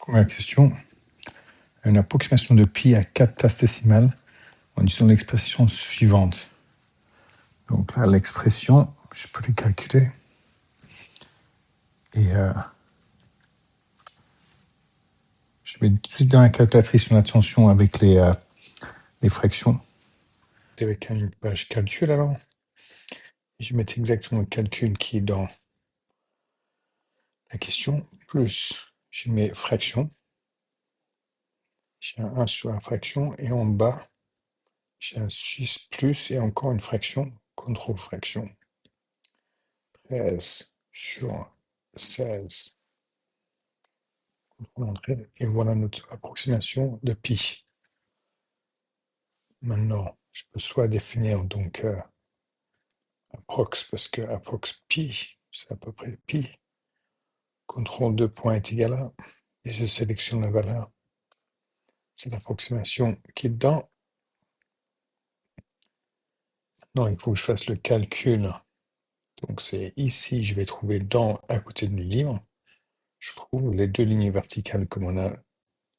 Première question. Une approximation de pi à 4 places décimales en utilisant l'expression suivante. Donc là, l'expression, je peux le calculer. Et je mets tout de suite dans la calculatrice une attention avec les fractions. Avec une page calcul alors. Je mets exactement le calcul qui est dans la question, plus je mets fraction. J'ai un 1 sur la fraction et en bas, j'ai un 6 plus et encore une fraction, contrôle fraction. 13 sur 16. Contrôle entrée. Et voilà notre approximation de pi. Maintenant, je peux soit définir donc approx, parce que approx pi, c'est à peu près pi. Contrôle de point est égal à, et je sélectionne la valeur. C'est l'approximation qui est dedans. Non, il faut que je fasse le calcul. Donc c'est ici, je vais trouver dans, à côté du livre, je trouve les deux lignes verticales comme on a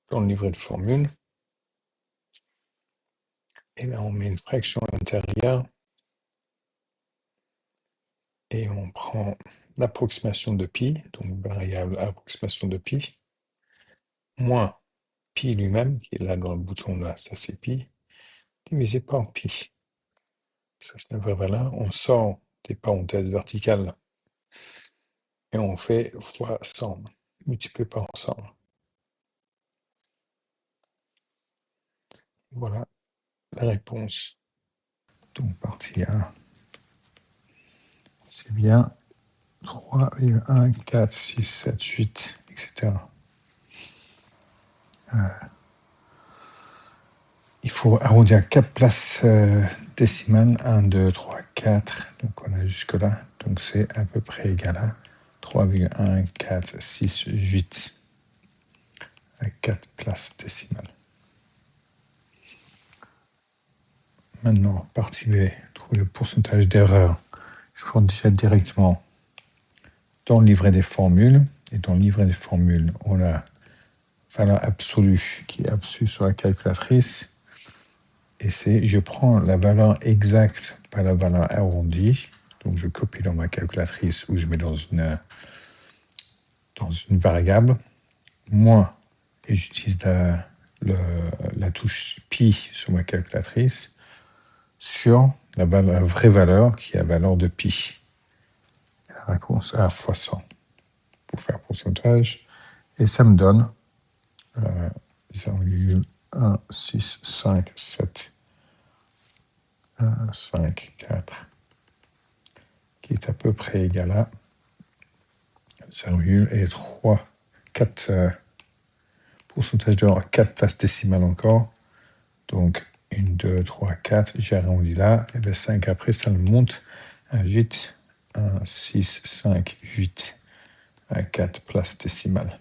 dans le livret de formule. Et là, on met une fraction à l'intérieur. Et on prend l'approximation de pi, donc variable approximation de pi, moins pi lui-même, qui est là dans le bouton là, ça c'est pi, divisé par pi. Ça c'est la vraie valeur. On sort des parenthèses verticales et on fait fois 100, multiplié par 100. Voilà la réponse. Donc partie 1, c'est bien 3,1, 4, 6, 7, 8, etc. Il faut arrondir à 4 places décimales. 1, 2, 3, 4. Donc on a jusque-là. Donc c'est à peu près égal à 3,1, 4, 6, 8 à 4 places décimales. Maintenant, partie B, trouver le pourcentage d'erreur. Je prends déjà directement dans le livret des formules. Et dans le livret des formules, on a valeur absolue qui est absolue sur la calculatrice. Et c'est, je prends la valeur exacte par la valeur arrondie. Donc je copie dans ma calculatrice ou je mets dans une variable. Moins, et j'utilise la touche pi sur ma calculatrice, sur la vraie valeur qui est la valeur de pi. La réponse à fois 100 pour faire pourcentage. Et ça me donne 0,1657 5, 4, qui est à peu près égal à 0,3, 4 pourcentage de 4 places décimales encore. Donc 1, 2, 3, 4, j'ai arrondi là, et le 5 après, ça me monte à 8, 1, 6, 5, 8 à 4 places décimales.